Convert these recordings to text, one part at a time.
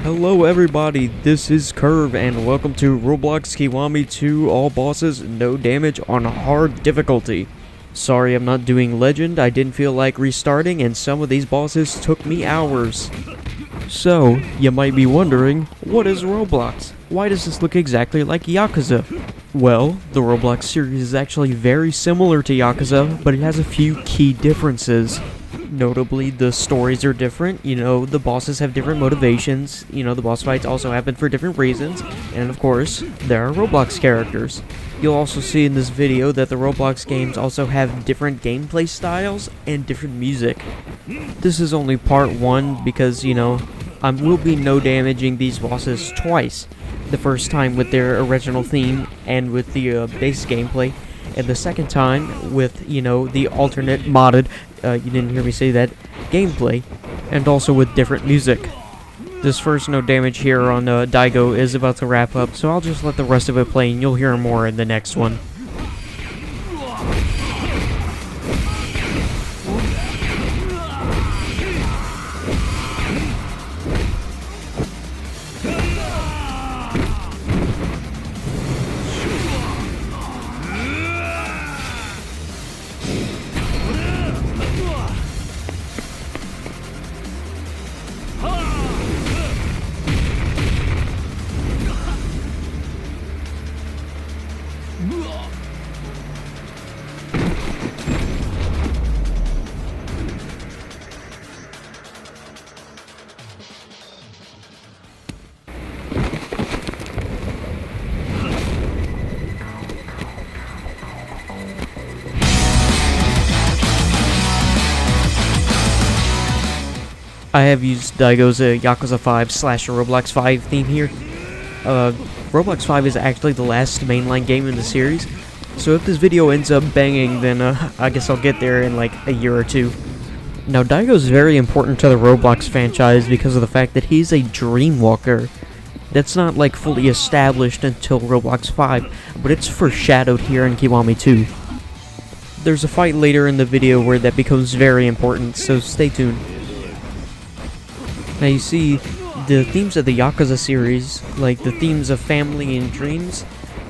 Hello everybody, this is Curve and welcome to Roblox Kiwami 2 all bosses, no damage on hard difficulty. Sorry I'm not doing legend, I didn't feel like restarting and some of these bosses took me hours. So, you might be wondering, what is Roblox? Why does this look exactly like Yakuza? Well, the Roblox series is actually very similar to Yakuza, but it has a few key differences. Notably, the stories are different, the bosses have different motivations, the boss fights also happen for different reasons, and of course, there are Roblox characters. You'll also see in this video that the Roblox games also have different gameplay styles and different music. This is only part 1 because, I will be no damaging these bosses twice. The first time with their original theme and with the base gameplay, and the second time with, the alternate modded, you didn't hear me say that, gameplay, and also with different music. This first no damage here on Daigo is about to wrap up, so I'll just let the rest of it play and you'll hear more in the next one. I have used Daigo's Yakuza 5 / Roblox 5 theme here. Roblox 5 is actually the last mainline game in the series, so if this video ends up banging, then I guess I'll get there in like a year or two. Now, Daigo is very important to the Roblox franchise because of the fact that he's a dreamwalker. That's not like fully established until Roblox 5, but it's foreshadowed here in Kiwami 2. There's a fight later in the video where that becomes very important, so stay tuned. Now you see, the themes of the Yakuza series, like the themes of family and dreams,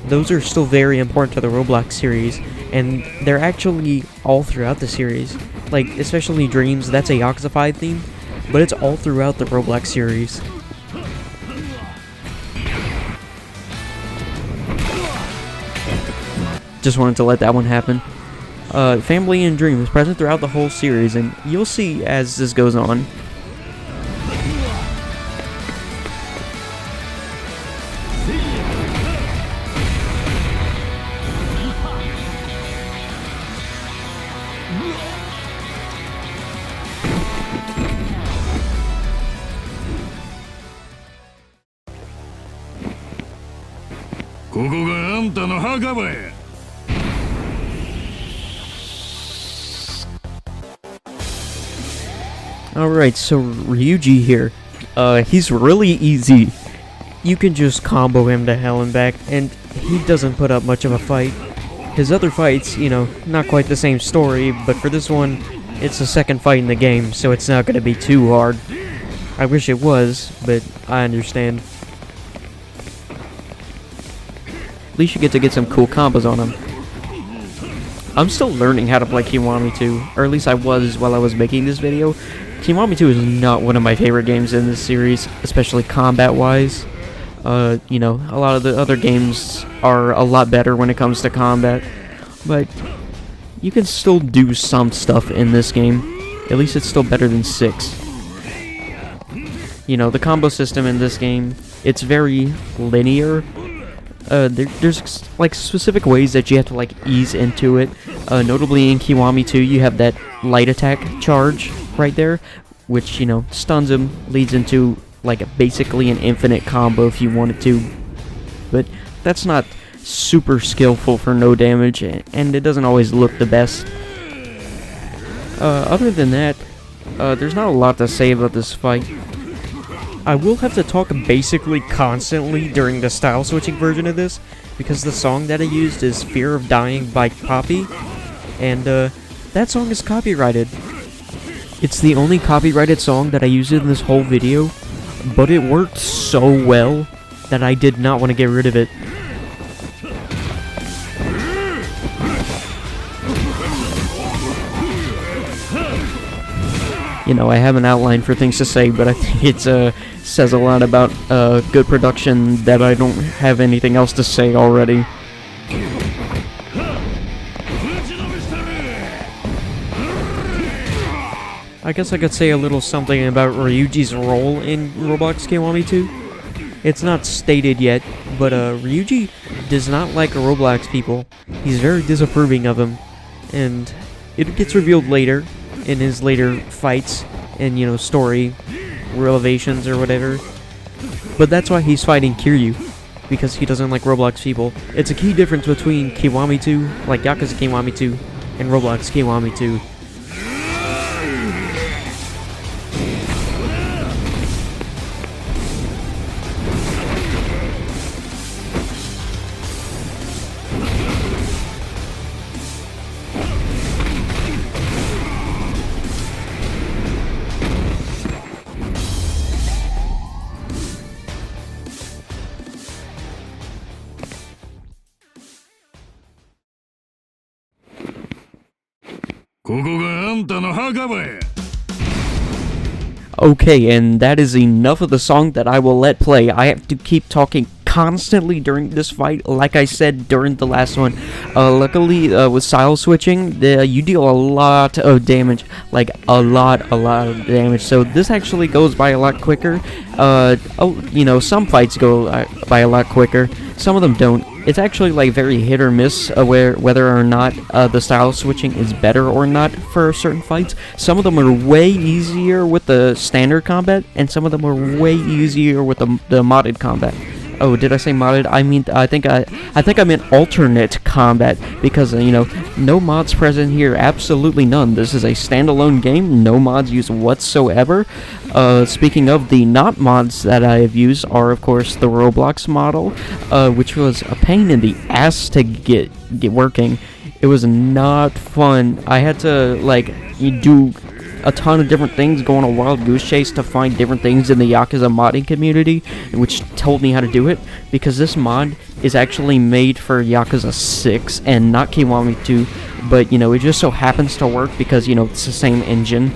those are still very important to the Roblox series, and they're actually all throughout the series. Like, especially dreams, that's a Yakuza 5 theme, but it's all throughout the Roblox series. Just wanted to let that one happen. Family and dreams present throughout the whole series, and you'll see as this goes on. Alright, so Ryuji here. He's really easy. You can just combo him to hell and back, and he doesn't put up much of a fight. His other fights, not quite the same story, but for this one, it's the second fight in the game, so it's not gonna be too hard. I wish it was, but I understand. At least you get to get some cool combos on him. I'm still learning how to play Kiwami 2, or at least I was while I was making this video. Kiwami 2 is not one of my favorite games in this series, especially combat-wise. A lot of the other games are a lot better when it comes to combat, but you can still do some stuff in this game. At least it's still better than 6. The combo system in this game, it's very linear. There's like specific ways that you have to like ease into it. Notably in Kiwami 2, you have that light attack charge right there, which stuns him, leads into like basically an infinite combo if you wanted to. But that's not super skillful for no damage, and it doesn't always look the best. Other than that, there's not a lot to say about this fight. I will have to talk basically constantly during the style switching version of this, because the song that I used is Fear of Dying by Poppy, and that song is copyrighted. It's the only copyrighted song that I used in this whole video, but it worked so well that I did not want to get rid of it. You know, I have an outline for things to say, but I think it says a lot about good production that I don't have anything else to say already. I guess I could say a little something about Ryuji's role in Roblox Kiwami 2. It's not stated yet, but Ryuji does not like Roblox people. He's very disapproving of them, and it gets revealed later in his later fights and, you know, story revelations or whatever. But that's why he's fighting Kurohyou, because he doesn't like Roblox people. It's a key difference between Kiwami 2, like Yakuza Kiwami 2, and Roblox Kiwami 2. Okay, and that is enough of the song that I will let play. I have to keep talking constantly during this fight, like I said during the last one. Luckily, with style switching, you deal a lot of damage, like a lot of damage. So this actually goes by a lot quicker. You know, some fights go by a lot quicker. Some of them don't. It's actually like very hit or miss whether or not the style switching is better or not for certain fights. Some of them are way easier with the standard combat, and some of them are way easier with the modded combat. Oh, did I say modded? I mean, I think I meant alternate combat, because you know, no mods present here, absolutely none. This is a standalone game, no mods used whatsoever. Speaking of the not mods that I have used are, of course, the Roblox model, which was a pain in the ass to get working. It was not fun. I had to like do a ton of different things, go on a wild goose chase to find different things in the Yakuza modding community, which told me how to do it, because this mod is actually made for Yakuza 6 and not Kiwami 2, but you know, it just so happens to work because, you know, it's the same engine.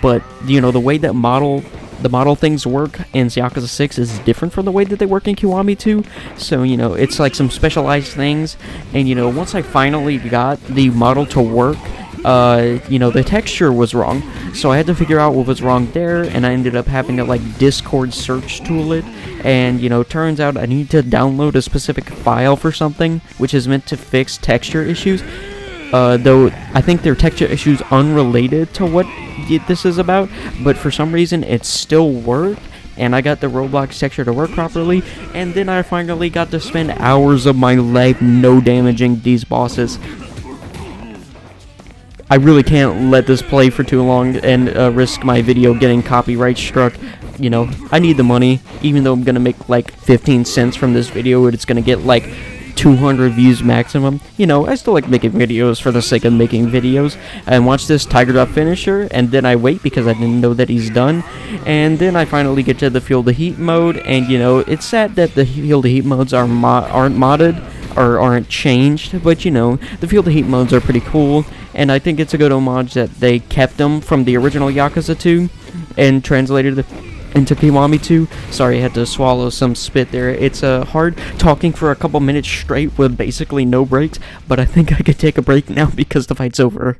But you know, the way that the model things work in Yakuza 6 is different from the way that they work in Kiwami 2, so you know, it's like some specialized things. And you know, once I finally got the model to work, you know, the texture was wrong, so I had to figure out what was wrong there, and I ended up having to like Discord search tool it, and you know, turns out I need to download a specific file for something which is meant to fix texture issues, though I think they're texture issues unrelated to what this is about, but for some reason it still worked, and I got the Roblox texture to work properly, and then I finally got to spend hours of my life no damaging these bosses. I really can't let this play for too long and risk my video getting copyright struck. You know, I need the money, even though I'm gonna make like 15 cents from this video, and it's gonna get like 200 views maximum. You know, I still like making videos for the sake of making videos. And watch this Tiger Drop finisher, and then I wait because I didn't know that he's done. And then I finally get to the Feel the Heat mode, and you know, it's sad that the Feel the Heat modes aren't modded or aren't changed, but you know, the Feel the Heat modes are pretty cool, and I think it's a good homage that they kept them from the original Yakuza 2 and translated it into Kiwami 2. Sorry, I had to swallow some spit there. It's hard talking for a couple minutes straight with basically no breaks, but I think I could take a break now because the fight's over.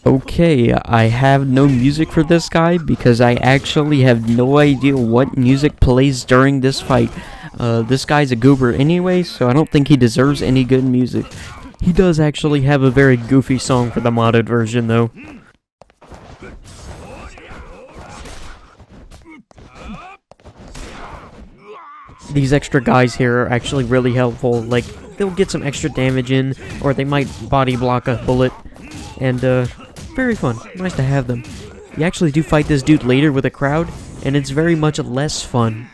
Okay, I have no music for this guy because I actually have no idea what music plays during this fight. This guy's a goober anyway, so I don't think he deserves any good music. He does actually have a very goofy song for the modded version, though. These extra guys here are actually really helpful. Like, they'll get some extra damage in, or they might body block a bullet, and very fun. Nice to have them. You actually do fight this dude later with a crowd, and it's very much less fun.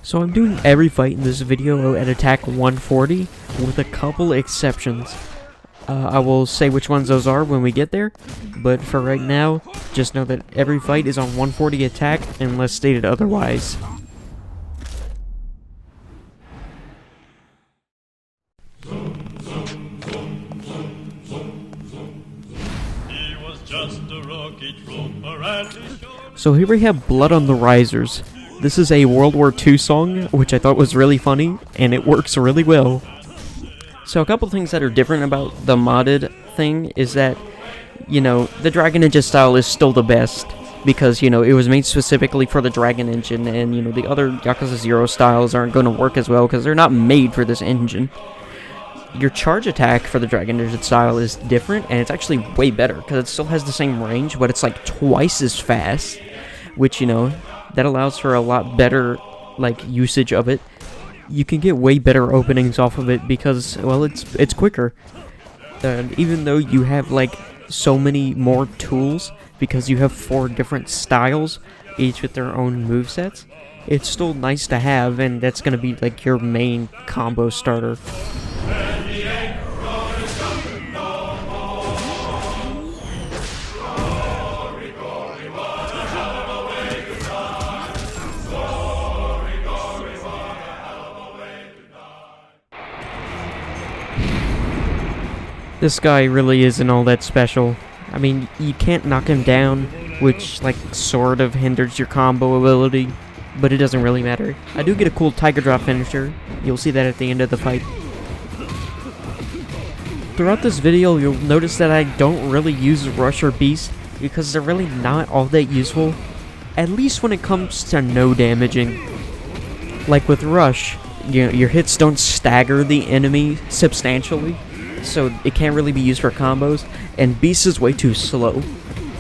So I'm doing every fight in this video at attack 140, with a couple exceptions. I will say which ones those are when we get there, but for right now, just know that every fight is on 140 attack unless stated otherwise. So here we have Blood on the Risers. This is a World War II song, which I thought was really funny, and it works really well. So a couple things that are different about the modded thing is that, you know, the Dragon Engine style is still the best, because, you know, it was made specifically for the Dragon Engine, and, you know, the other Yakuza 0 styles aren't going to work as well, because they're not made for this engine. Your charge attack for the Dragon Engine style is different, and it's actually way better, because it still has the same range, but it's like twice as fast, which, you know, that allows for a lot better, like, usage of it. You can get way better openings off of it because, well, it's quicker. Even though you have, like, so many more tools, because you have 4 different styles, each with their own movesets, it's still nice to have, and that's going to be, like, your main combo starter. This guy really isn't all that special. I mean, you can't knock him down, which, like, sort of hinders your combo ability, but it doesn't really matter. I do get a cool Tiger Drop finisher. You'll see that at the end of the fight. Throughout this video, you'll notice that I don't really use Rush or Beast, because they're really not all that useful, at least when it comes to no damaging. Like with Rush, you know, your hits don't stagger the enemy substantially, so it can't really be used for combos, and Beast is way too slow.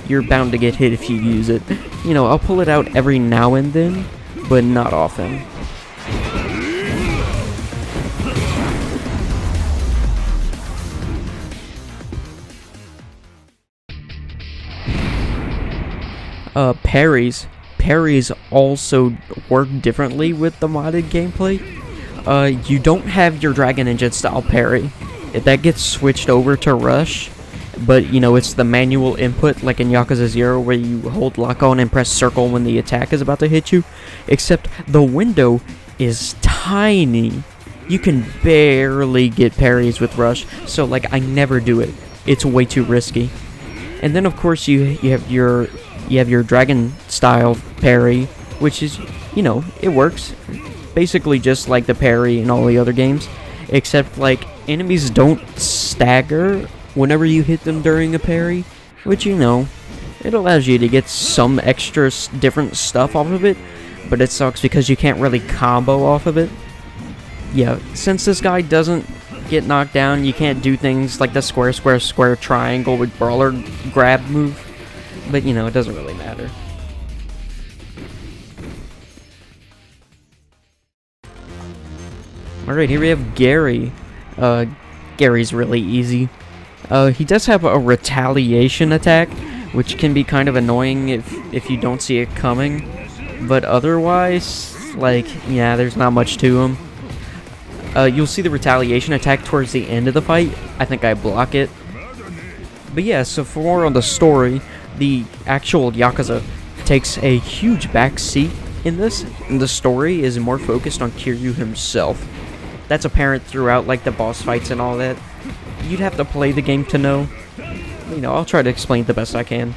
You're bound to get hit if you use it. You know, I'll pull it out every now and then, but not often. Parries also work differently with the modded gameplay. You don't have your Dragon Engine style parry. That gets switched over to Rush, but, you know, it's the manual input like in Yakuza 0 where you hold lock on and press circle when the attack is about to hit you, except the window is tiny. You can barely get parries with Rush, so, like, I never do it. It's way too risky. And then, of course, you have your Dragon style parry, which is, you know, it works basically just like the parry in all the other games, except, like, enemies don't stagger whenever you hit them during a parry, which, you know, it allows you to get some extra different stuff off of it, but it sucks because you can't really combo off of it. Yeah, since this guy doesn't get knocked down, you can't do things like the square, square, square triangle with brawler grab move, but, you know, it doesn't really matter. Alright, here we have Gary. Gary's really easy. He does have a retaliation attack, which can be kind of annoying if you don't see it coming. But otherwise, like, yeah, there's not much to him. You'll see the retaliation attack towards the end of the fight. I think I block it. But yeah, so for more on the story, the actual Yakuza takes a huge backseat in this, and the story is more focused on Kurohyou himself. That's apparent throughout, like, the boss fights and all that. You'd have to play the game to know. You know, I'll try to explain it the best I can.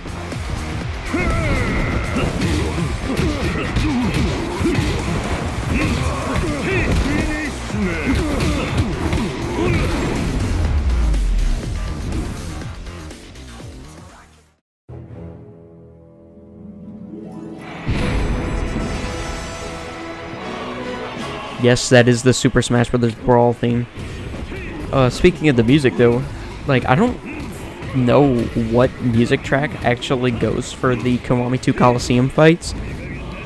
Yes, that is the Super Smash Bros. Brawl theme. Speaking of the music, though, like, I don't know what music track actually goes for the Kiwami 2 Coliseum fights,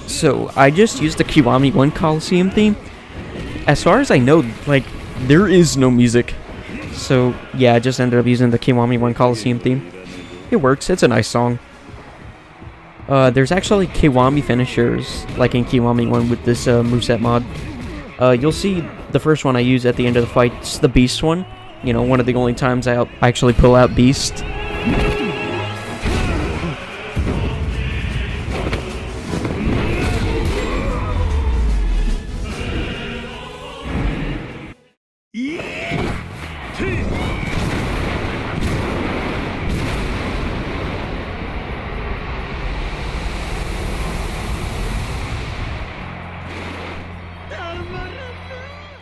so I just used the Kiwami 1 Coliseum theme. As far as I know, like, there is no music, so yeah, I just ended up using the Kiwami 1 Coliseum theme. It works, it's a nice song. There's actually Kiwami finishers, like in Kiwami 1 with this moveset mod. You'll see The first one I use at the end of the fight is the Beast one. You know, one of the only times I'll actually pull out Beast.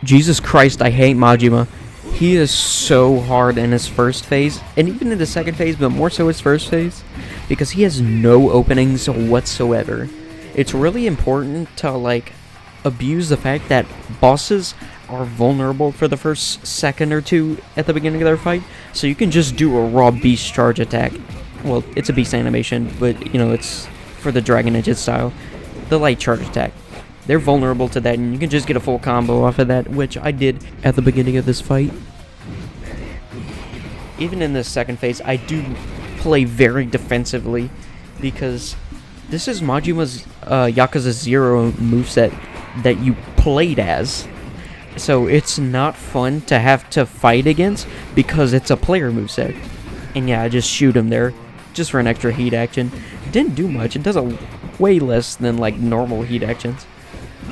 Jesus Christ, I hate Majima. He is so hard in his first phase, and even in the second phase, but more so his first phase, because he has no openings whatsoever. It's really important to, like, abuse the fact that bosses are vulnerable for the first second or two at the beginning of their fight, so you can just do a raw beast charge attack. Well, it's a beast animation, but, you know, it's for the Dragon Ninja style. The light charge attack. They're vulnerable to that, and you can just get a full combo off of that, which I did at the beginning of this fight. Even in this second phase, I do play very defensively, because this is Majima's Yakuza 0 moveset that you played as. So it's not fun to have to fight against, because it's a player moveset. And yeah, I just shoot him there, just for an extra heat action. It didn't do much, it does a way less than like normal heat actions.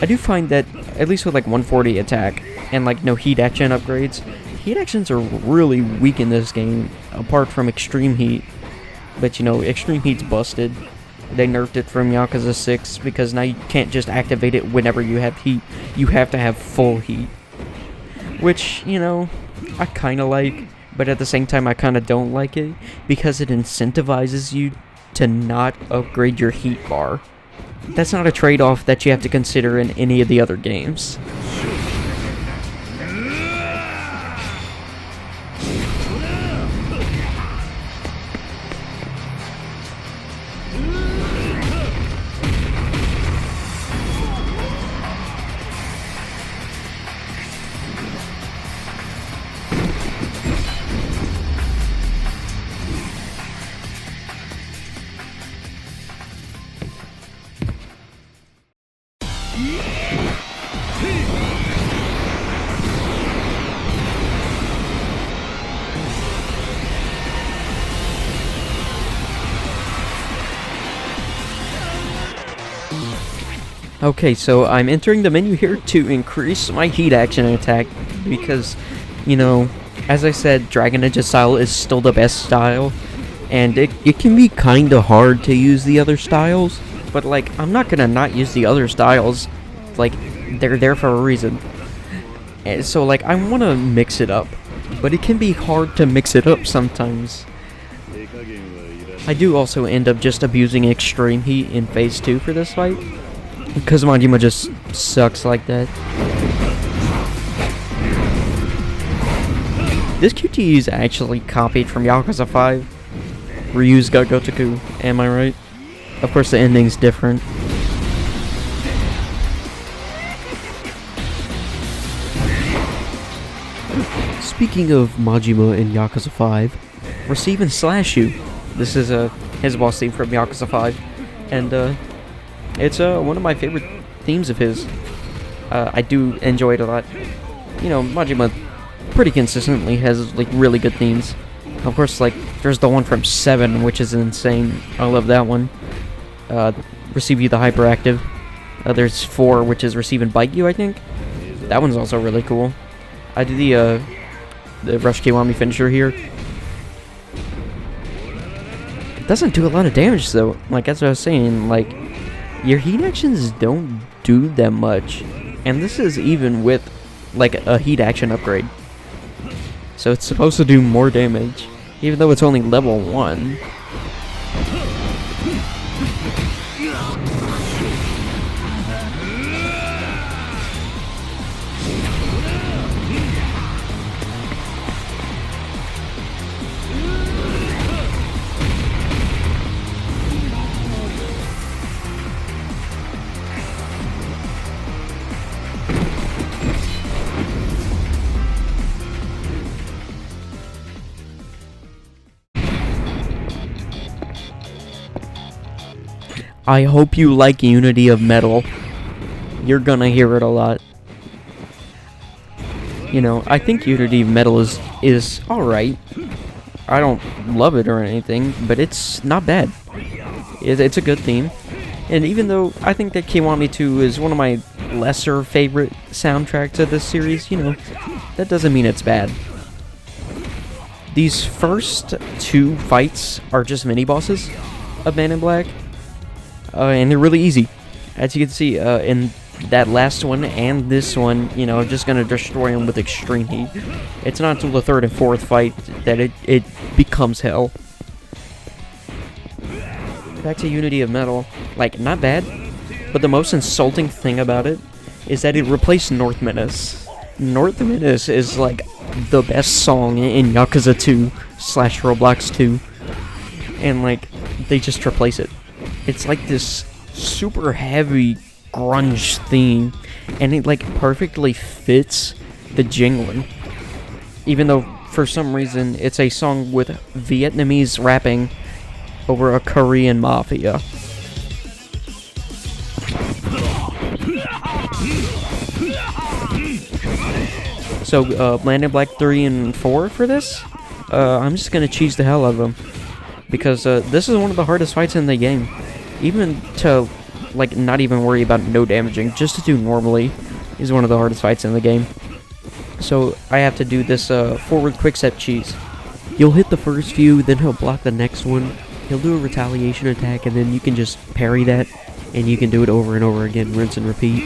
I do find that, at least with like 140 attack, and like no heat action upgrades, heat actions are really weak in this game, apart from extreme heat. But you know, extreme heat's busted. They nerfed it from Yakuza 6, because now you can't just activate it whenever you have heat. You have to have full heat. Which, you know, I kinda like, but at the same time I kinda don't like it, because it incentivizes you to not upgrade your heat bar. That's not a trade-off that you have to consider in any of the other games. Okay, so I'm entering the menu here to increase my heat action attack, because, you know, as I said, Dragon Ninja style is still the best style, and it can be kinda hard to use the other styles, but like, I'm not gonna not use the other styles, like, they're there for a reason. And so like, I wanna mix it up, but it can be hard to mix it up sometimes. I do also end up just abusing extreme heat in phase 2 for this fight, because Majima just sucks like that. This QTE is actually copied from Yakuza 5. Ryu's got Gotoku, am I right? Of course the ending's different. Speaking of Majima in Yakuza 5, Receive and Slash You. This is his boss theme from Yakuza 5, and it's one of my favorite themes of his. I do enjoy it a lot. You know, Majima pretty consistently has like really good themes. Of course, like there's the one from 7, which is insane. I love that one. Receive You the Hyperactive. There's 4, which is Receive and Bite You, I think. That one's also really cool. I do the Rush Kiwami finisher here. It doesn't do a lot of damage though. Like, that's what I was saying. Like, your heat actions don't do that much, and this is even with like a heat action upgrade, so it's supposed to do more damage even though it's only level 1. I hope you like Unity of Metal. You're gonna hear it a lot. You know, I think Unity of Metal is alright. I don't love it or anything, but it's not bad. It's a good theme. And even though I think that Kiwami 2 is one of my lesser favorite soundtracks of this series, you know, that doesn't mean it's bad. These first two fights are just mini-bosses of Man in Black, and they're really easy. As you can see, in that last one and this one, you know, I'm just gonna destroy them with extreme heat. It's not until the third and fourth fight that it becomes hell. Back to Unity of Metal, like, not bad, but the most insulting thing about it is that it replaced North Menace. North Menace is like the best song in Yakuza 2 / Roblox 2, and like, they just replace it. It's like this super heavy grunge theme, and it like perfectly fits the jingling, even though for some reason it's a song with Vietnamese rapping over a Korean mafia. So Man in Black 3 and 4 for this, I'm just gonna cheese the hell out of them, because this is one of the hardest fights in the game. Even to like not even worry about no damaging, just to do normally is one of the hardest fights in the game. So I have to do this forward quick-step cheese. You'll hit the first few, then he'll block the next one. He'll do a retaliation attack, and then you can just parry that, and you can do it over and over again, rinse and repeat.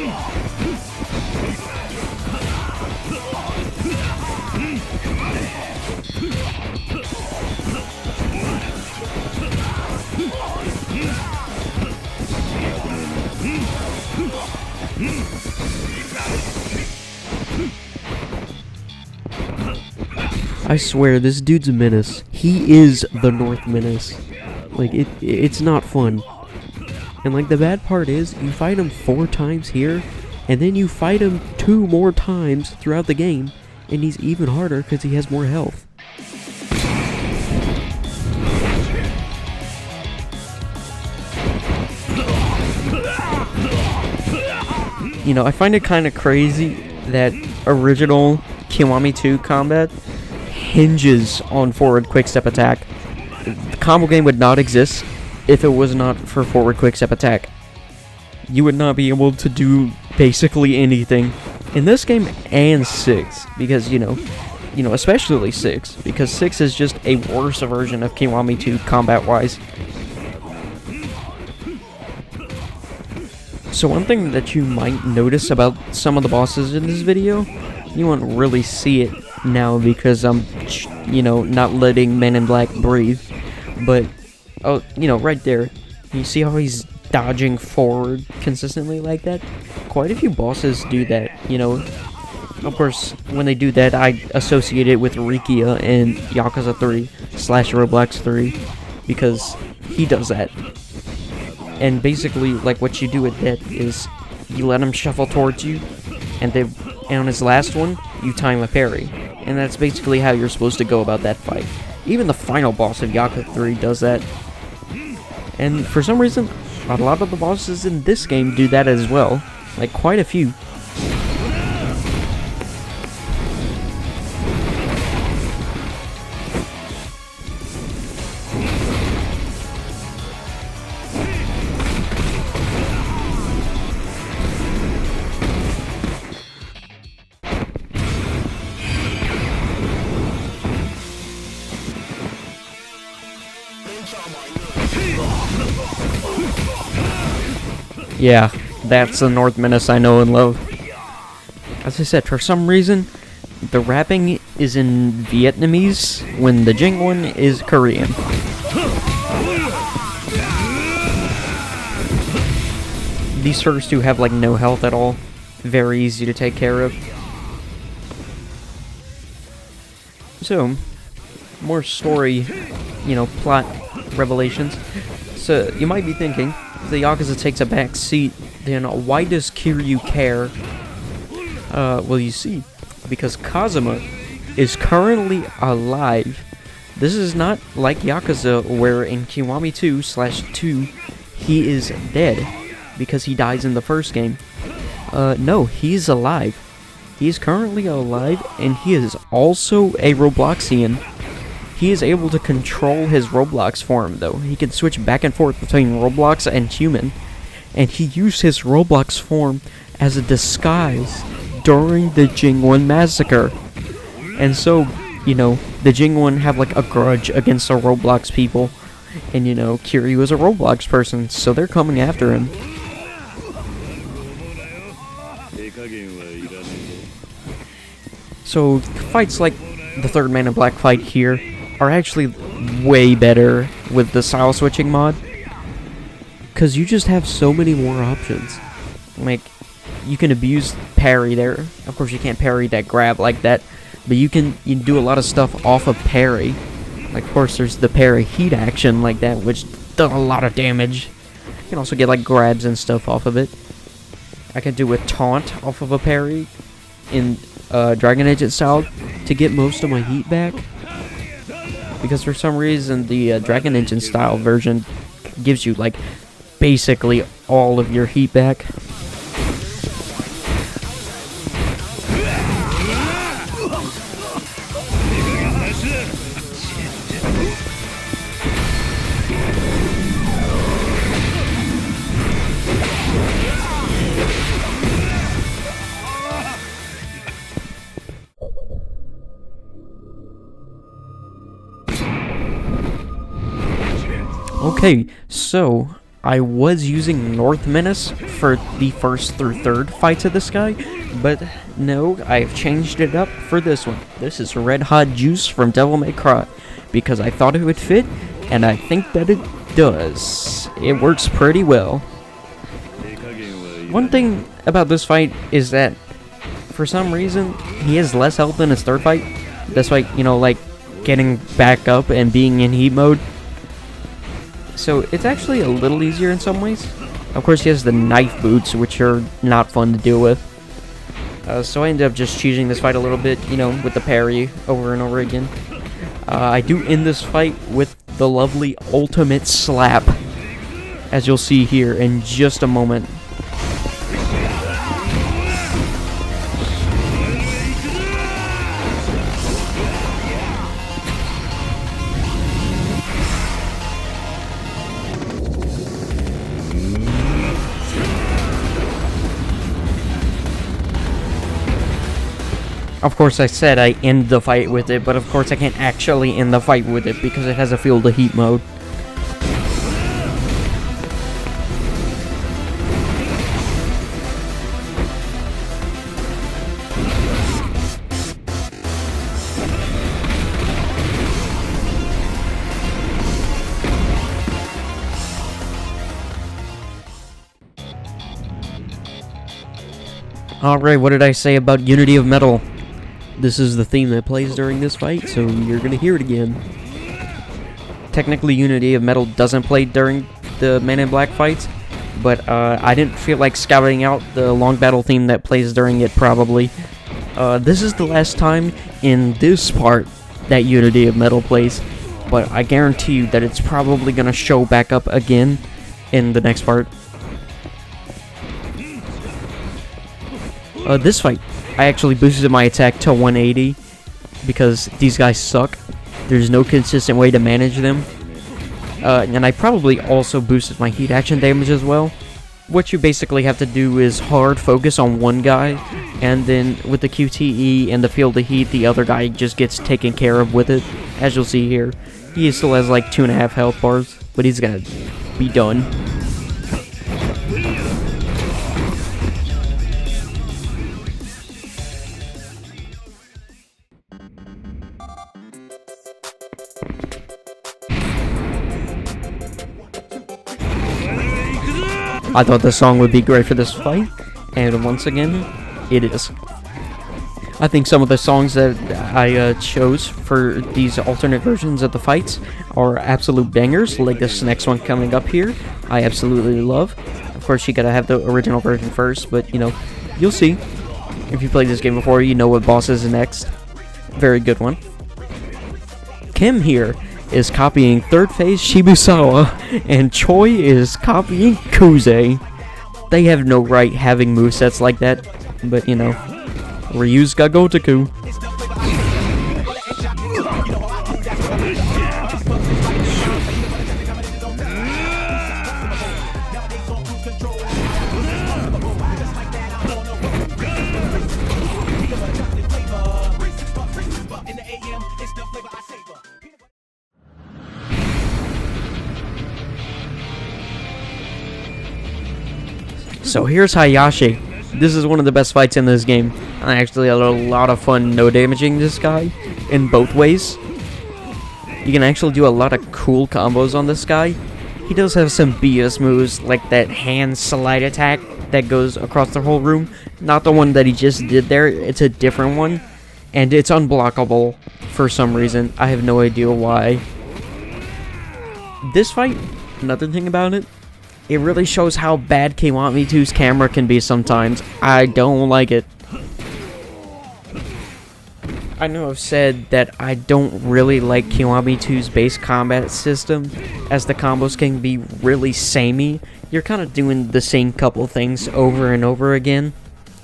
I swear, this dude's a menace. He is the North Menace. Like, it's not fun. And like, the bad part is, you fight him 4 times here, and then you fight him 2 more times throughout the game, and he's even harder because he has more health. You know, I find it kind of crazy that original Kiwami 2 combat hinges on forward quick-step attack. The combo game would not exist if it was not for forward quick-step attack. You would not be able to do basically anything in this game and 6, because, you know, especially 6, because 6 is just a worse version of Kiwami 2 combat-wise. So one thing that you might notice about some of the bosses in this video, you won't really see it now because I'm, you know, not letting Men in Black breathe. But, oh, you know, right there, you see how he's dodging forward consistently like that? Quite a few bosses do that, you know. Of course, when they do that, I associate it with Rikia in Yakuza 3 / Roblox 3, because he does that. And basically, like, what you do with that is you let him shuffle towards you, and on his last one, you time a parry. And that's basically how you're supposed to go about that fight. Even the final boss of Yakuza 3 does that. And for some reason, a lot of the bosses in this game do that as well. Like, quite a few. Yeah, that's the North Menace I know and love. As I said, for some reason, the rapping is in Vietnamese when the jingling is Korean. These first two have like no health at all. Very easy to take care of. So, more story, you know, plot revelations. So, you might be thinking, if the Yakuza takes a back seat, then why does Kurohyou care? Well, you see, because Kazuma is currently alive. This is not like Yakuza, where in Kiwami 2 / 2, he is dead, because he dies in the first game. No, he's alive. He's currently alive, and he is also a Robloxian. He is able to control his Roblox form, though. He can switch back and forth between Roblox and human. And he used his Roblox form as a disguise during the Jingwon massacre. And so, you know, the Jingwon have like a grudge against the Roblox people. And you know, Kurohyou is a Roblox person, so they're coming after him. So, fights like the third Man in Black fight here are actually way better with the style switching mod. Because you just have so many more options. Like, you can abuse parry there. Of course, you can't parry that grab like that. But you can do a lot of stuff off of parry. Like, of course, there's the parry heat action like that, which does a lot of damage. You can also get, like, grabs and stuff off of it. I can do a taunt off of a parry in Dragon Agent style to get most of my heat back. Because for some reason, the Dragon Engine style version gives you, like, basically all of your heat back. Okay, so I was using North Menace for the first through third fights of this guy, but no, I've changed it up for this one. This is Red Hot Juice from Devil May Cry, because I thought it would fit, and I think that it does. It works pretty well. One thing about this fight is that, for some reason, he has less health than his third fight. That's why, you know, like, getting back up and being in heat mode. So it's actually a little easier in some ways. Of course, he has the knife boots, which are not fun to deal with. So I ended up just choosing this fight a little bit, you know, with the parry over and over again. I do end this fight with the lovely ultimate slap, as you'll see here in just a moment. Of course, I said I end the fight with it, but of course I can't actually end the fight with it because it has a feel the heat mode. Alright, what did I say about Unity of Metal? This is the theme that plays during this fight, so you're gonna hear it again. Technically, Unity of Metal doesn't play during the Man in Black fights, but I didn't feel like scouting out the long battle theme that plays during it, probably. This is the last time in this part that Unity of Metal plays, but I guarantee you that it's probably gonna show back up again in the next part. This fight, I actually boosted my attack to 180 because these guys suck. There's no consistent way to manage them. And I probably also boosted my heat action damage as well. What you basically have to do is hard focus on one guy, and then with the QTE and the field of heat, the other guy just gets taken care of with it. As you'll see here, he still has like 2.5 health bars, but he's gonna be done. I thought this song would be great for this fight, and once again, it is. I think some of the songs that I chose for these alternate versions of the fights are absolute bangers, like this next one coming up here, I absolutely love. Of course, you gotta have the original version first, but, you know, you'll see. If you played this game before, you know what boss is next. Very good one. Kim here is copying third phase Shibusawa, and Choi is copying Kuze. They have no right having movesets like that, but you know, Ryu's got Gotoku. So here's Hayashi. This is one of the best fights in this game. I actually had a lot of fun no damaging this guy in both ways. You can actually do a lot of cool combos on this guy. He does have some BS moves like that hand slide attack that goes across the whole room. Not the one that he just did there, it's a different one. And it's unblockable for some reason. I have no idea why. This fight, another thing about it, it really shows how bad Kiwami 2's camera can be sometimes. I don't like it. I know I've said that I don't really like Kiwami 2's base combat system, as the combos can be really samey. You're kind of doing the same couple things over and over again.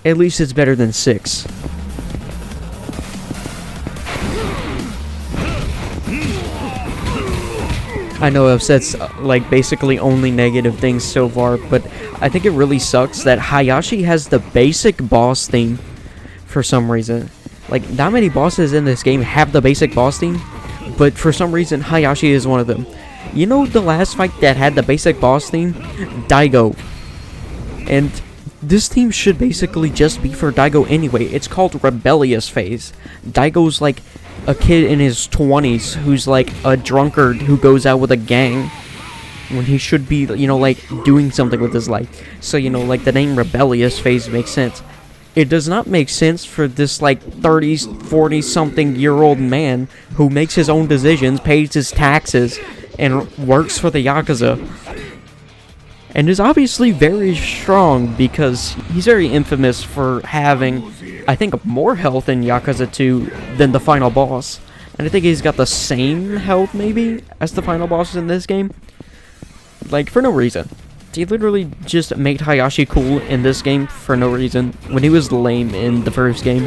At least it's better than 6. I know I've said like basically only negative things so far, but I think it really sucks that Hayashi has the basic boss theme for some reason. Like, not many bosses in this game have the basic boss theme, but for some reason Hayashi is one of them. You know the last fight that had the basic boss theme? Daigo. And this theme should basically just be for Daigo anyway. It's called Rebellious phase. Daigo's like a kid in his 20s who's like a drunkard who goes out with a gang when he should be, you know, like doing something with his life. So, you know, like the name Rebellious phase makes sense. It does not make sense for this like 30s, 40 something year old man who makes his own decisions, pays his taxes, and works for the Yakuza. And is obviously very strong because he's very infamous for having, I think, more health in Yakuza 2 than the final boss. And I think he's got the same health, maybe, as the final boss in this game. Like, for no reason. He literally just made Hayashi cool in this game for no reason, when he was lame in the first game.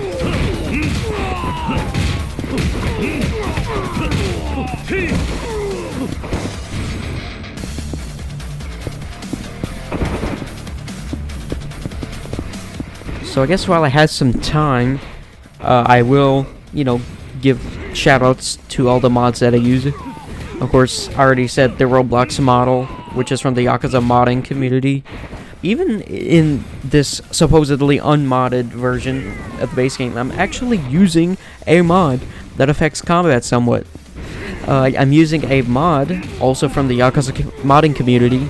So I guess while I had some time, I will, you know, give shoutouts to all the mods that I use. Of course, I already said the Roblox model, which is from the Yakuza modding community. Even in this supposedly unmodded version of the base game, I'm actually using a mod that affects combat somewhat. I'm using a mod, also from the Yakuza modding community,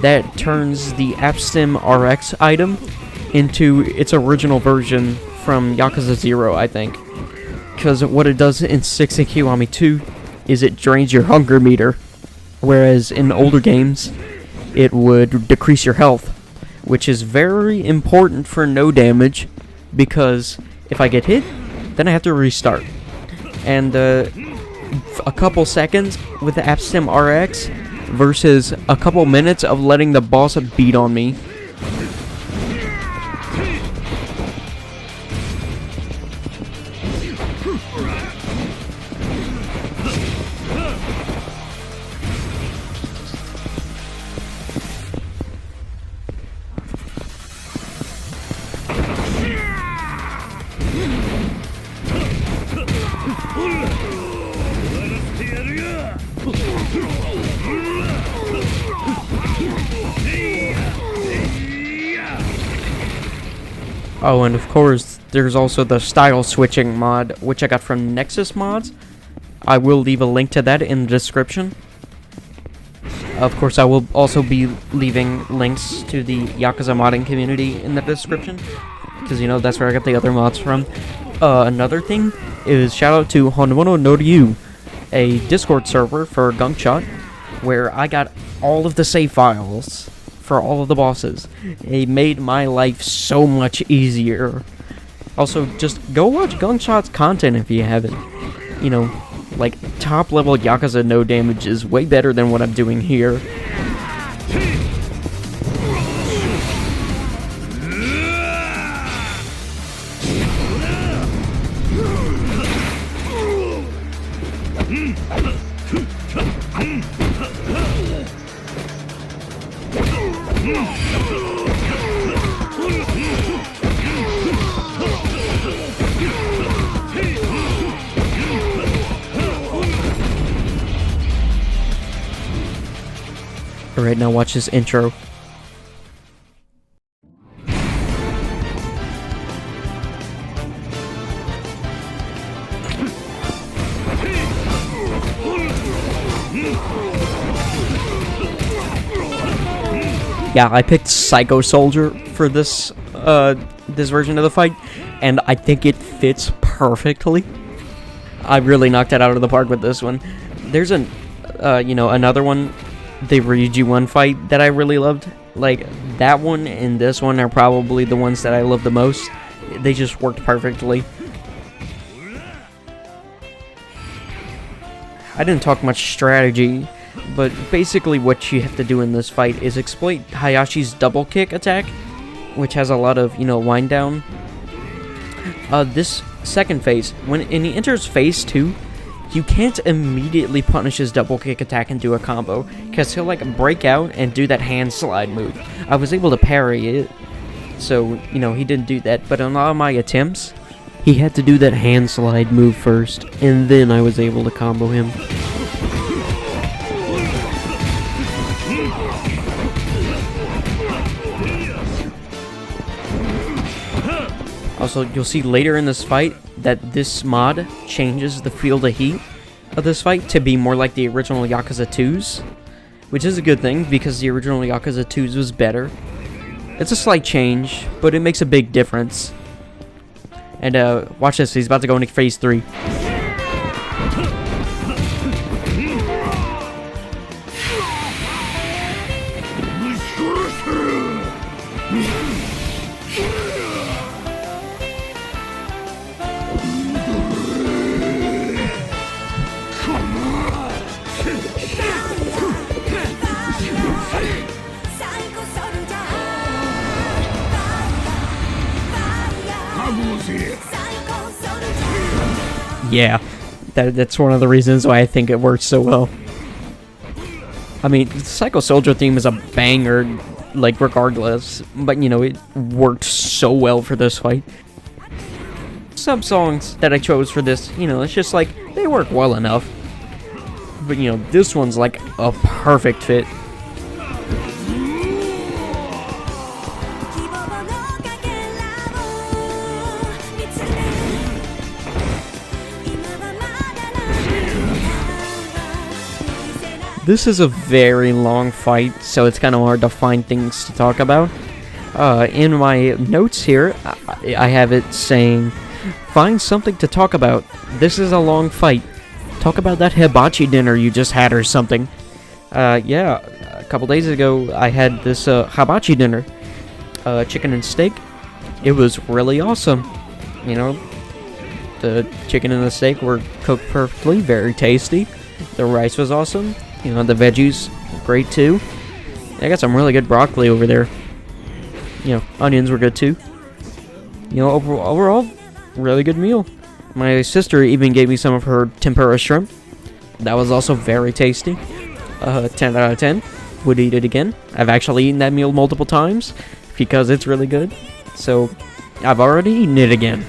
that turns the AppStim RX item into its original version from Yakuza 0, I think. Because what it does in 6 and Kiwami 2 is it drains your hunger meter, whereas in older games it would decrease your health, which is very important for no damage, because if I get hit, then I have to restart. And a couple seconds with the AppStim RX versus a couple minutes of letting the boss beat on me. Oh, and of course, there's also the style switching mod, which I got from Nexus Mods. I will leave a link to that in the description. Of course, I will also be leaving links to the Yakuza modding community in the description, because, you know, that's where I got the other mods from. Another thing is shout out to Honomono no Ryu, a Discord server for Gunkshot, where I got all of the save files for all of the bosses. It made my life so much easier. Also, just go watch Gunkshot's content if you haven't. You know, like, top level Yakuza no damage is way better than what I'm doing here. Alright, now watch this intro. Yeah, I picked Psycho Soldier for this this version of the fight, and I think it fits perfectly. I really knocked it out of the park with this one. There's an, another one, the Ryuji one fight that I really loved. Like, that one and this one are probably the ones that I love the most. They just worked perfectly. I didn't talk much strategy, but basically what you have to do in this fight is exploit Hayashi's double kick attack, which has a lot of, wind down. This second phase, when he enters phase 2, you can't immediately punish his double kick attack and do a combo, because he'll like break out and do that hand slide move. I was able to parry it, so, he didn't do that, but on all my attempts, he had to do that hand slide move first, and then I was able to combo him. Also, you'll see later in this fight that this mod changes the field of heat of this fight to be more like the original Yakuza 2's, which is a good thing because the original Yakuza 2's was better. It's a slight change, but it makes a big difference. And watch this, he's about to go into phase 3. Yeah, that's one of the reasons why I think it works so well. I mean, the Psycho Soldier theme is a banger, like, regardless, but, it worked so well for this fight. Some songs that I chose for this, it's just like, they work well enough. But, this one's like a perfect fit. This is a very long fight, so it's kind of hard to find things to talk about. In my notes here, I have it saying, find something to talk about. This is a long fight. Talk about that hibachi dinner you just had or something. Yeah, a couple days ago, I had this hibachi dinner. Chicken and steak. It was really awesome. The chicken and the steak were cooked perfectly, very tasty. The rice was awesome. The veggies, great too. I got some really good broccoli over there. Onions were good too. Overall, really good meal. My sister even gave me some of her tempura shrimp. That was also very tasty. 10 out of 10. Would eat it again. I've actually eaten that meal multiple times because it's really good. So, I've already eaten it again.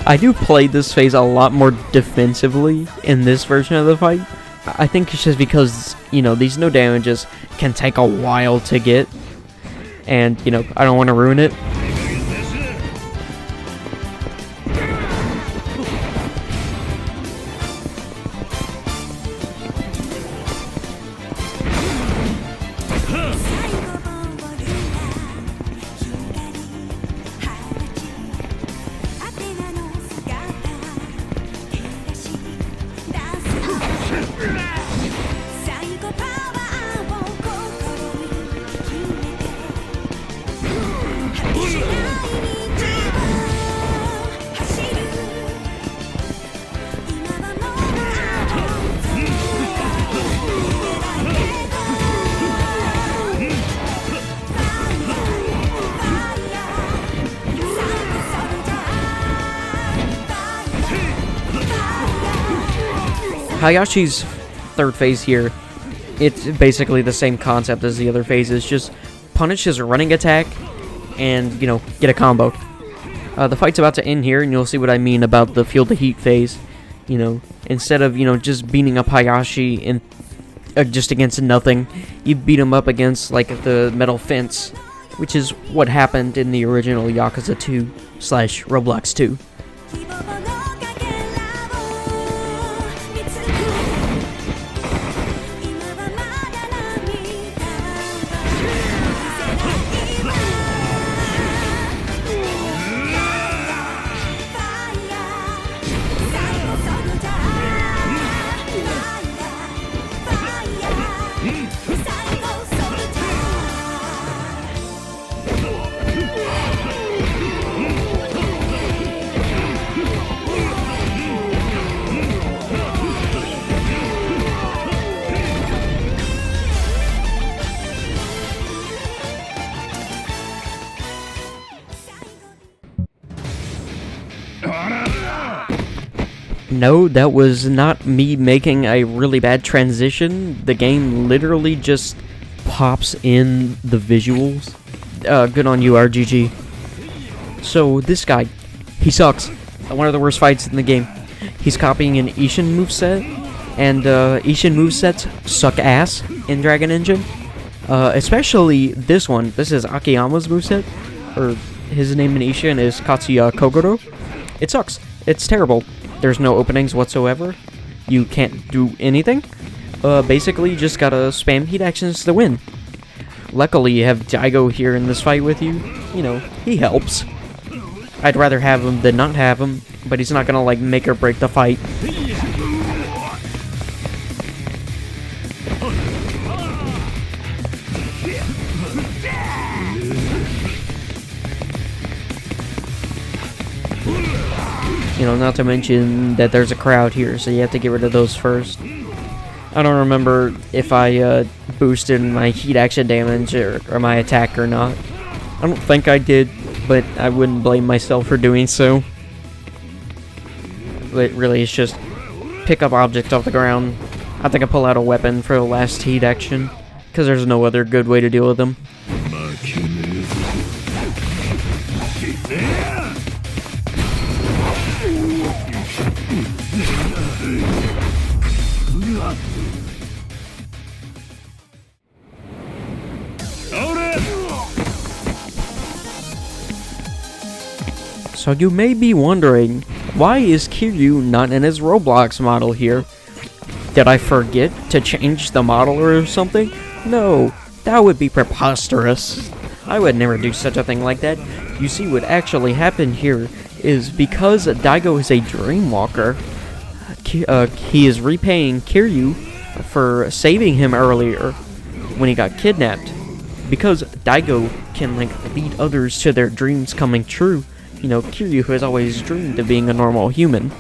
I do play this phase a lot more defensively in this version of the fight. I think it's just because, these no damages can take a while to get. And, I don't want to ruin it. Hayashi's third phase here, it's basically the same concept as the other phases, just punish his running attack and, you know, get a combo. The fight's about to end here, and you'll see what I mean about the Feel the Heat phase. You know, instead of, you know, just beating up Hayashi in just against nothing, you beat him up against, like, the metal fence, which is what happened in the original Yakuza 2 / Roblox 2. No, that was not me making a really bad transition. The game literally just pops in the visuals. Good on you, RGG. So, this guy, he sucks. One of the worst fights in the game. He's copying an Ishin moveset, and Ishin movesets suck ass in Dragon Engine. Especially this one. This is Akiyama's moveset, or his name in Ishin is Katsuya Kogoro. It sucks. It's terrible. There's no openings whatsoever. You can't do anything. Basically, you just gotta spam heat actions to win. Luckily, you have Daigo here in this fight with you. You know, he helps. I'd rather have him than not have him, but he's not gonna, like, make or break the fight. You know, not to mention that there's a crowd here, so you have to get rid of those first. I don't remember if I boosted my heat action damage or my attack or not. I don't think I did, but I wouldn't blame myself for doing so. But really, it's just pick up objects off the ground. I think I pull out a weapon for the last heat action, because there's no other good way to deal with them. So you may be wondering, why is Kurohyou not in his Roblox model here? Did I forget to change the model or something? No, that would be preposterous. I would never do such a thing like that. You see, what actually happened here is because Daigo is a dreamwalker, he is repaying Kurohyou for saving him earlier when he got kidnapped. Because Daigo can, like, lead others to their dreams coming true. You know, Kurohyou has always dreamed of being a normal human.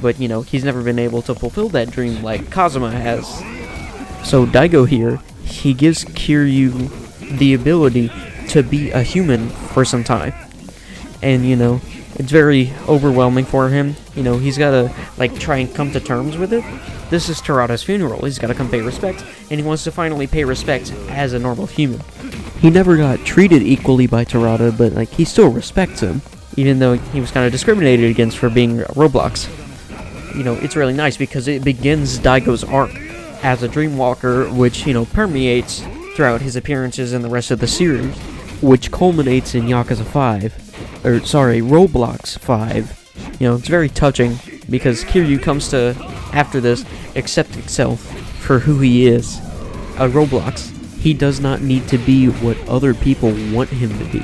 But, you know, he's never been able to fulfill that dream like Kazuma has. So Daigo here, he gives Kurohyou the ability to be a human for some time. And, you know, it's very overwhelming for him. You know, he's gotta, like, try and come to terms with it. This is Terada's funeral. He's gotta come pay respect, and he wants to finally pay respect as a normal human. He never got treated equally by Terada, but, like, he still respects him, even though he was kind of discriminated against for being Roblox. You know, it's really nice because it begins Daigo's arc as a dreamwalker, which, you know, permeates throughout his appearances in the rest of the series, which culminates in Yakuza 5. Roblox 5. You know, it's very touching because Kurohyou comes to, after this, accept himself for who he is. A Roblox. He does not need to be what other people want him to be.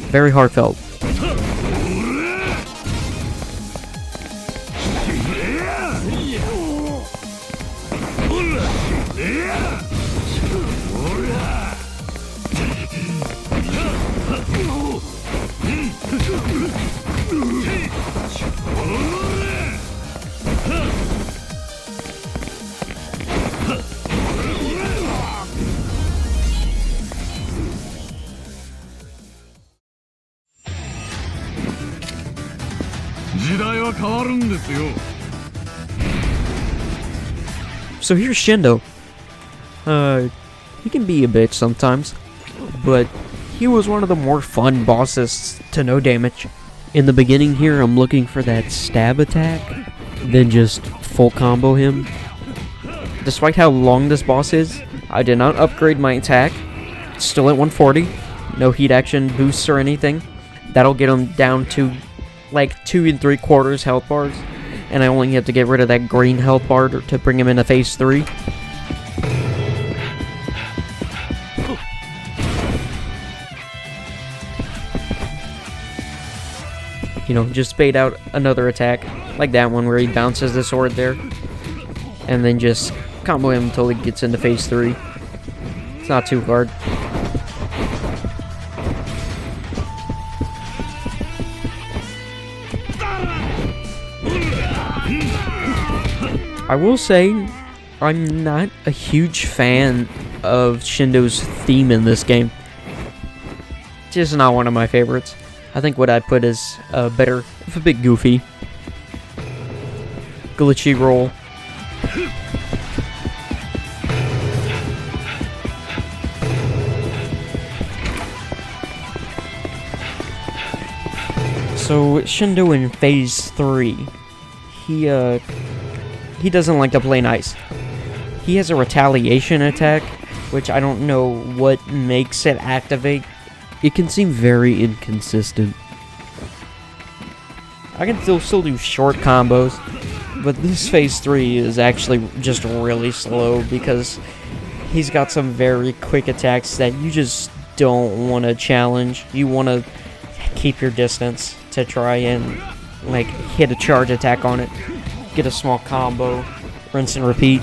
Very heartfelt. So here's Shindo. He can be a bitch sometimes, but he was one of the more fun bosses to no damage. In the beginning here, I'm looking for that stab attack, then just full combo him. Despite how long this boss is, I did not upgrade my attack. Still at 140. No heat action boosts or anything. That'll get him down to like 2 3/4 health bars. And I only have to get rid of that green health bar to bring him into phase 3. You know, just bait out another attack, like that one where he bounces the sword there. And then just combo him until he gets into phase 3. It's not too hard. I will say, I'm not a huge fan of Shindo's theme in this game. Just not one of my favorites. I think what I put is better, if a bit goofy. Glitchy roll. So Shindo in phase 3, he doesn't like to play nice. He has a retaliation attack, which I don't know what makes it activate. It can seem very inconsistent. I can still do short combos, but this phase 3 is actually just really slow because he's got some very quick attacks that you just don't want to challenge. You want to keep your distance to try and like hit a charge attack on it, get a small combo, rinse and repeat.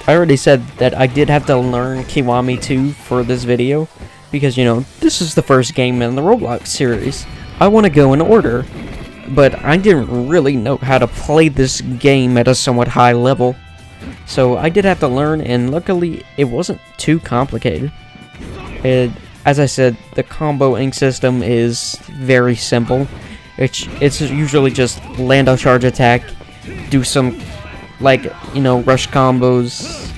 I already said that I did have to learn Kiwami 2 for this video, because, you know, this is the first game in the Roblox series. I want to go in order, but I didn't really know how to play this game at a somewhat high level. So I did have to learn, and luckily it wasn't too complicated. As I said, the comboing system is very simple. It's usually just land a charge attack, do some, like, you know, rush combos.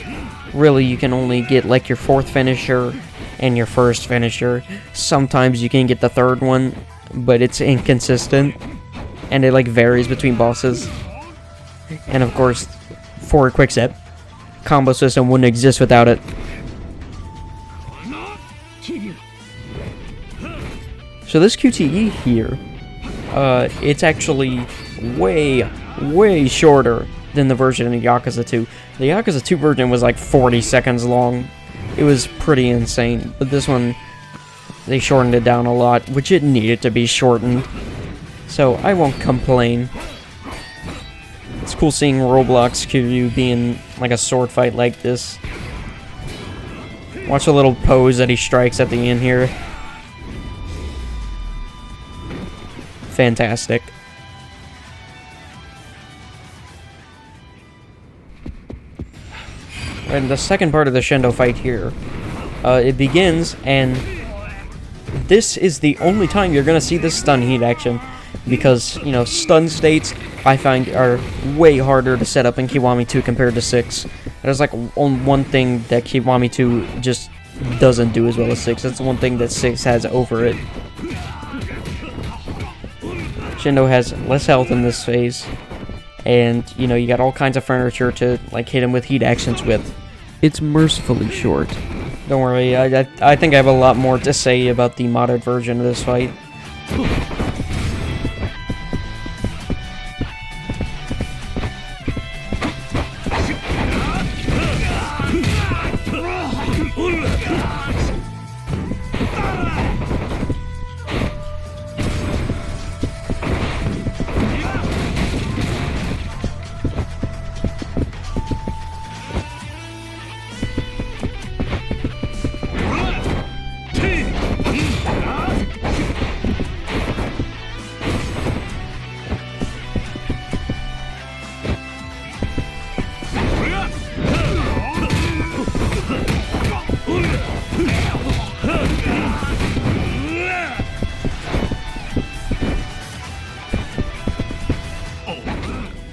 Really, you can only get like your 4th finisher and your 1st finisher. Sometimes you can get the 3rd one, but it's inconsistent, and it like varies between bosses. And of course, forward quickstep combo system wouldn't exist without it. So this QTE here, it's actually way shorter than the version in Yakuza 2. The Yakuza 2 version was like 40 seconds long. It was pretty insane, but this one, they shortened it down a lot, which it needed to be shortened. So I won't complain. It's cool seeing Roblox Kiwami being like a sword fight like this. Watch a little pose that he strikes at the end here. Fantastic. And the second part of the Shindo fight here, it begins, and this is the only time you're gonna see this stun heat action, because, you know, stun states I find are way harder to set up in Kiwami 2 compared to 6. There's like one thing that Kiwami 2 just doesn't do as well as 6. That's the one thing that 6 has over it. Shindo has less health in this phase, and, you know, you got all kinds of furniture to like hit him with heat actions with. It's mercifully short. Don't worry, I think I have a lot more to say about the modded version of this fight.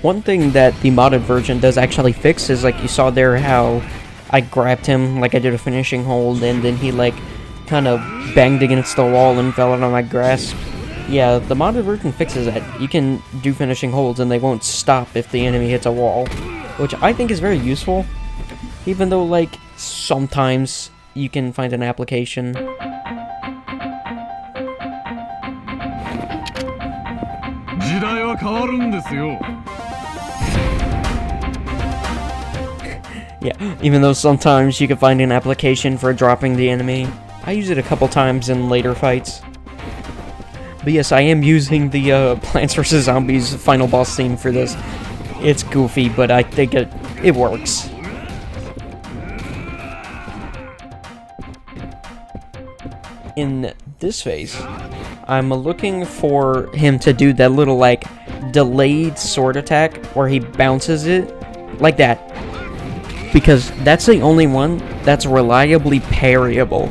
One thing that the modded version does actually fix is, like, you saw there how I grabbed him, like I did a finishing hold, and then he, like, kind of banged against the wall and fell out of my grasp. Yeah, the modded version fixes that. You can do finishing holds and they won't stop if the enemy hits a wall, which I think is very useful, even though, like, sometimes you can find an application. Yeah, even though sometimes you can find an application for dropping the enemy. I use it a couple times in later fights. But yes, I am using the Plants vs. Zombies final boss theme for this. It's goofy, but I think it works. In this phase, I'm looking for him to do that little, like, delayed sword attack where he bounces it like that. Because that's the only one that's reliably parryable.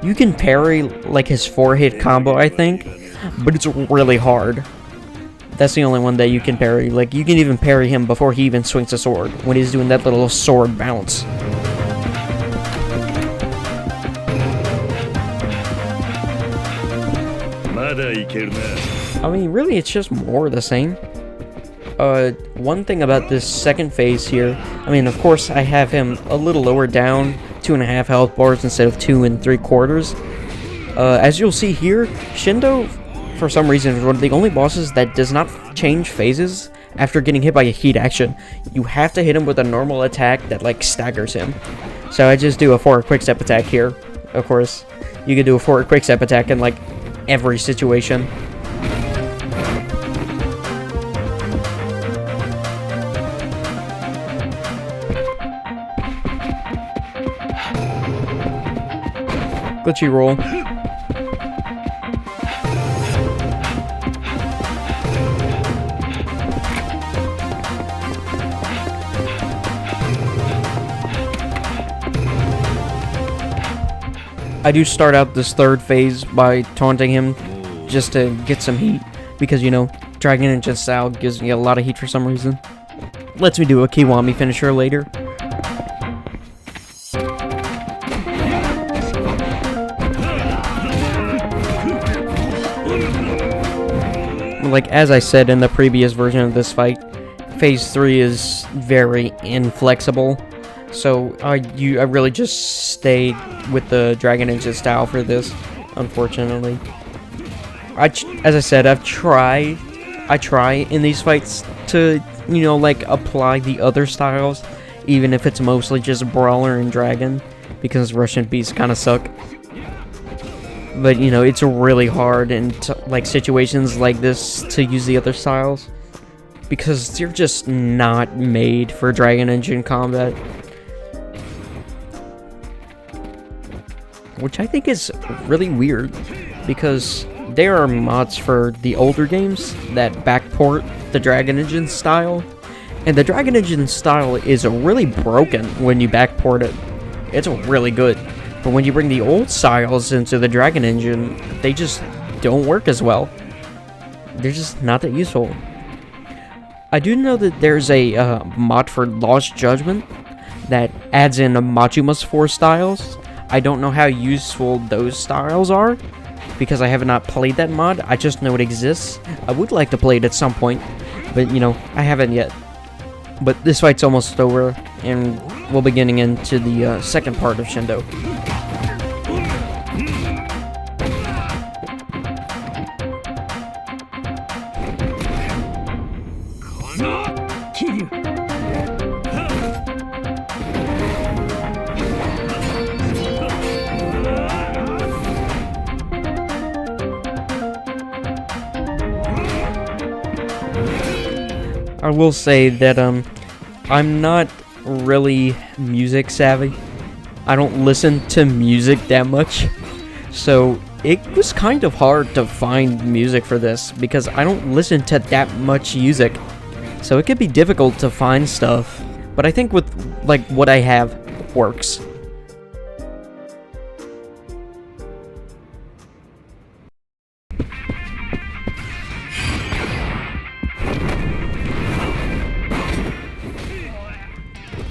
You can parry, like, his 4-hit combo, I think, but it's really hard. That's the only one that you can parry. Like, you can even parry him before he even swings a sword, when he's doing that little sword bounce. I mean, really, it's just more of the same. One thing about this second phase here, I mean, of course, I have him a little lower down, 2.5 health bars instead of 2 3/4. As you'll see here, Shindo, for some reason, is one of the only bosses that does not change phases after getting hit by a heat action. You have to hit him with a normal attack that, like, staggers him. So I just do a forward quick-step attack here. Of course, you can do a forward quick-step attack in, like, every situation. Glitchy roll. I do start out this third phase by taunting him just to get some heat, because, you know, Dragon Ninja style gives me a lot of heat for some reason. Lets me do a Kiwami finisher later. Like, as I said in the previous version of this fight, Phase 3 is very inflexible, so I really just stayed with the Dragon Ninja style for this, unfortunately. As I said, I try in these fights to, you know, like, apply the other styles, even if it's mostly just Brawler and Dragon, because Russian Beasts kind of suck. But, you know, it's really hard in, like, situations like this to use the other styles, because they're just not made for Dragon Engine combat. Which I think is really weird, because there are mods for the older games that backport the Dragon Engine style, and the Dragon Engine style is really broken when you backport it. It's really good. But when you bring the old styles into the Dragon Engine, they just don't work as well. They're just not that useful. I do know that there's a mod for Lost Judgment that adds in Majima's 4 styles. I don't know how useful those styles are, because I have not played that mod. I just know it exists. I would like to play it at some point, but, you know, I haven't yet. But this fight's almost over, and we'll be getting into the second part of Shindo. I will say that I'm not really music savvy. I don't listen to music that much, so it was kind of hard to find music for this, because I don't listen to that much music, so it could be difficult to find stuff, but I think with, like, what I have works.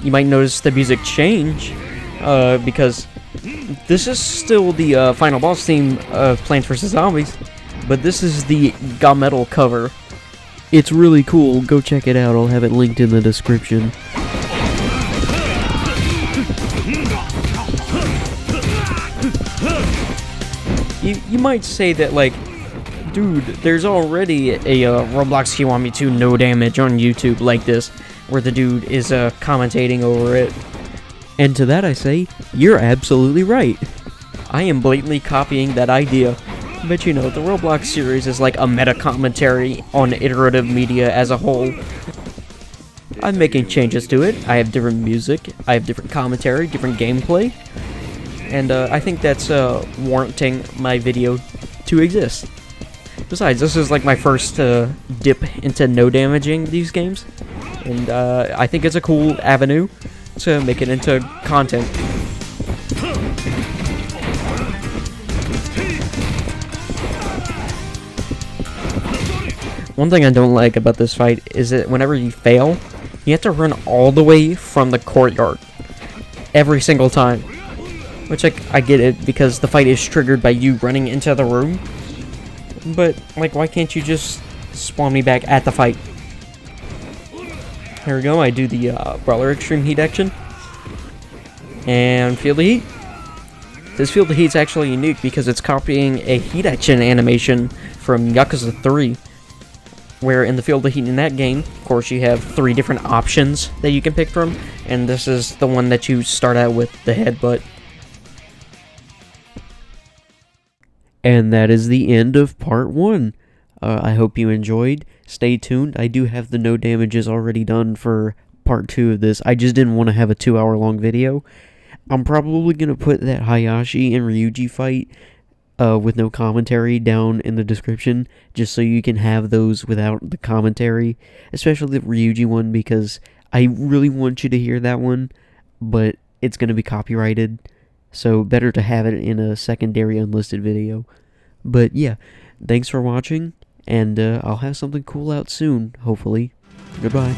you might notice the music change, because this is still the final boss theme of Plants vs. Zombies, but this is the Ga-Metal cover. It's really cool. Go check it out. I'll have it linked in the description. You might say that, like, dude, there's already a Roblox Kiwami 2 No Damage on YouTube like this, where the dude is commentating over it. And to that I say, you're absolutely right. I am blatantly copying that idea. But you know, the Roblox series is like a meta-commentary on iterative media as a whole. I'm making changes to it. I have different music, I have different commentary, different gameplay. And I think that's warranting my video to exist. Besides, this is like my first dip into no damaging these games. And I think it's a cool avenue to make it into content. One thing I don't like about this fight is that whenever you fail, you have to run all the way from the courtyard. Every single time. Which, like, I get it, because the fight is triggered by you running into the room. But, like, why can't you just spawn me back at the fight? Here we go, I do the Brawler Extreme Heat action. And feel the heat. This Feel the Heat's actually unique because it's copying a heat action animation from Yakuza 3. Where in the Feel the Heat in that game, of course, you have 3 different options that you can pick from. And this is the one that you start out with, the headbutt. And that is the end of part 1. I hope you enjoyed. Stay tuned. I do have the no damages already done for part 2 of this. I just didn't want to have a 2-hour long video. I'm probably going to put that Hayashi and Ryuji fight with no commentary down in the description, just so you can have those without the commentary. Especially the Ryuji one, because I really want you to hear that one, but it's going to be copyrighted. So better to have it in a secondary unlisted video. But yeah, thanks for watching, and I'll have something cool out soon, hopefully. Goodbye.